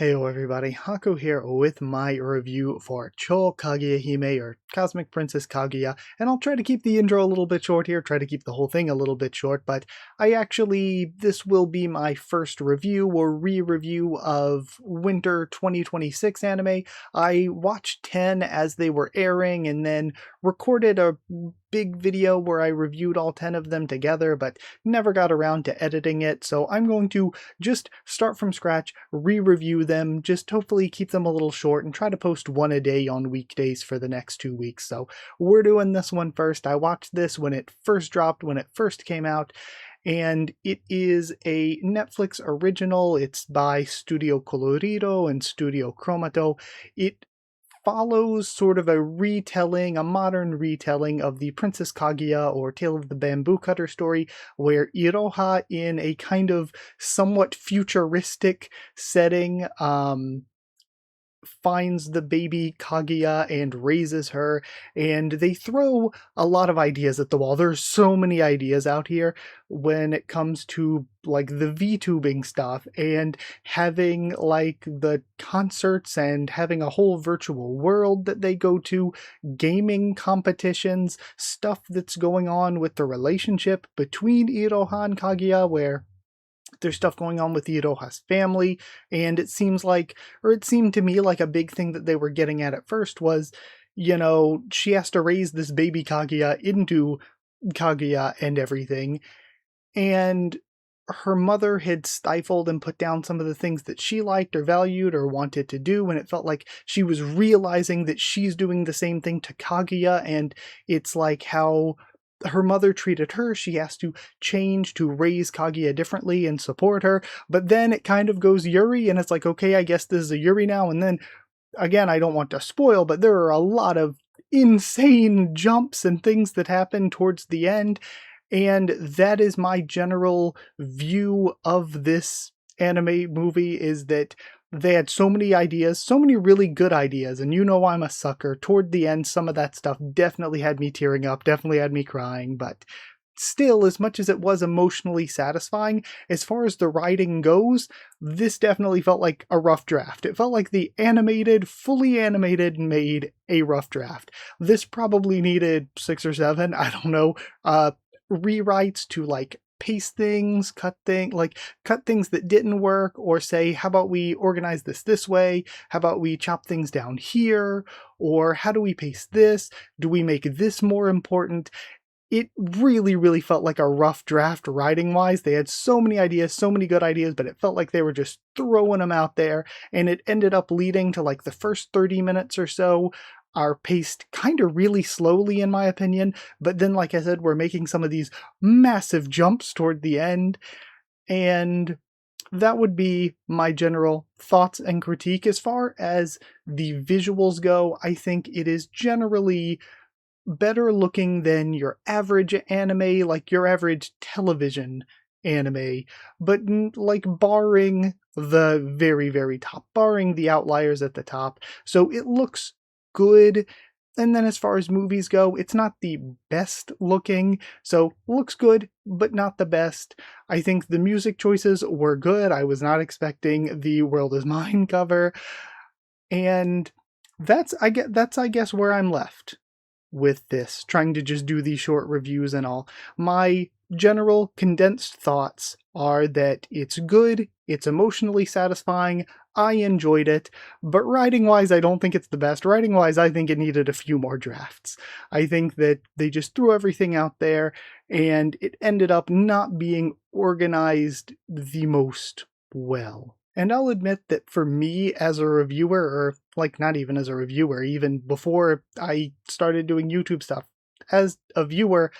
Heyo everybody, Haku here with my review for Chou Kaguya-hime, or Cosmic Princess Kaguya, and I'll try to keep the intro a little bit short here, try to keep the whole thing a little bit short, but this will be my first review or re-review of Winter 2026 anime. I watched 10 as they were airing and then recorded a big video where I reviewed all 10 of them together, but never got around to editing it, so I'm going to just start from scratch, re-review them, just hopefully keep them a little short and try to post one a day on weekdays for the next 2 weeks. So we're doing this one first. I watched this when it first dropped, when it first came out, and it is a Netflix original. It's by Studio Colorido and Studio Chromato. It follows sort of a retelling, a modern retelling of the Princess Kaguya or Tale of the Bamboo Cutter story, where Iroha, in a kind of somewhat futuristic setting, finds the baby Kaguya and raises her, and they throw a lot of ideas at the wall. There's so many ideas out here when it comes to like the VTubing stuff and having like the concerts and having a whole virtual world that they go to, gaming competitions, stuff that's going on with the relationship between Iroha and Kaguya, where there's stuff going on with Iroha's family, and it seemed to me like a big thing that they were getting at first was, she has to raise this baby Kaguya into Kaguya and everything, and her mother had stifled and put down some of the things that she liked or valued or wanted to do, and it felt like she was realizing that she's doing the same thing to Kaguya, and it's like how her mother treated her, she has to change to raise Kaguya differently and support her, but then it kind of goes Yuri, and it's like, okay, I guess this is a Yuri now, and then, again, I don't want to spoil, but there are a lot of insane jumps and things that happen towards the end, and that is my general view of this anime movie, is that they had so many ideas, so many really good ideas, and I'm a sucker. Toward the end, some of that stuff definitely had me tearing up, definitely had me crying, but still, as much as it was emotionally satisfying, as far as the writing goes, this definitely felt like a rough draft. It felt like the fully animated made a rough draft. This probably needed 6 or 7, I don't know, rewrites to like paste things, cut things that didn't work, or say, how about we organize this way? How about we chop things down here? Or how do we paste this? Do we make this more important? It really, really felt like a rough draft writing-wise. They had so many ideas, so many good ideas, but it felt like they were just throwing them out there, and it ended up leading to like the first 30 minutes or so are paced kind of really slowly, in my opinion, but then, like I said, we're making some of these massive jumps toward the end, and that would be my general thoughts and critique. As far as the visuals go, I think it is generally better looking than your average anime, like your average television anime, but like barring the very, very top, barring the outliers at the top. So it looks good. And then as far as movies go, it's not the best looking, so looks good, but not the best. I think the music choices were good. I was not expecting the World Is Mine cover. And I guess where I'm left with this, trying to just do these short reviews and all. My general condensed thoughts are that it's good, it's emotionally satisfying, I enjoyed it, but writing-wise, I don't think it's the best. Writing-wise, I think it needed a few more drafts. I think that they just threw everything out there, and it ended up not being organized the most well. And I'll admit that for me as a reviewer, or like not even as a reviewer, even before I started doing YouTube stuff, as a viewer,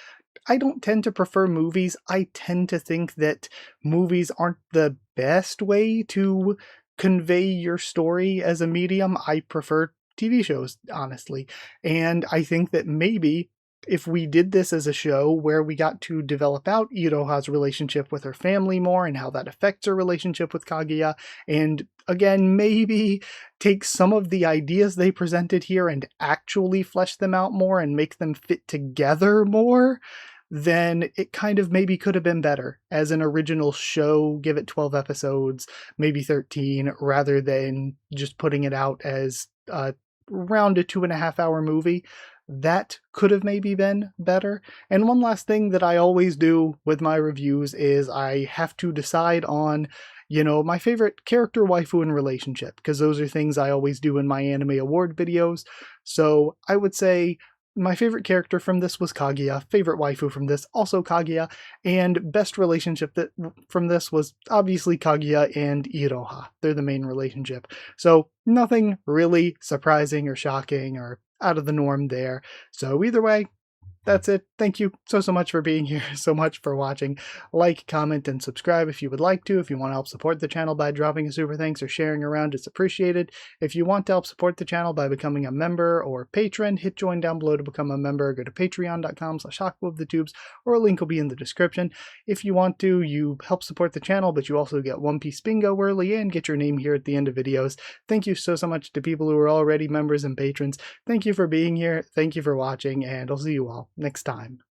I don't tend to prefer movies. I tend to think that movies aren't the best way to convey your story as a medium. I prefer TV shows, honestly. And I think that maybe if we did this as a show where we got to develop out Iroha's relationship with her family more and how that affects her relationship with Kaguya, and again, maybe take some of the ideas they presented here and actually flesh them out more and make them fit together more, then it kind of maybe could have been better as an original show. Give it 12 episodes, maybe 13, rather than just putting it out as around a 2.5 hour movie. That could have maybe been better. And one last thing that I always do with my reviews is I have to decide on, my favorite character, waifu, and relationship, because those are things I always do in my anime award videos. So I would say my favorite character from this was Kaguya, favorite waifu from this also Kaguya, and best relationship from this was obviously Kaguya and Iroha. They're the main relationship. So nothing really surprising or shocking or out of the norm there. So either way, that's it. Thank you so much for being here, so much for watching. Like, comment, and subscribe if you would like to. If you want to help support the channel by dropping a super thanks or sharing around, it's appreciated. If you want to help support the channel by becoming a member or patron, hit join down below to become a member. Go to patreon.com/HakuofTheTubes, or a link will be in the description. If you want to, you help support the channel, but you also get One Piece Bingo early and get your name here at the end of videos. Thank you so much to people who are already members and patrons. Thank you for being here. Thank you for watching, and I'll see you all next time.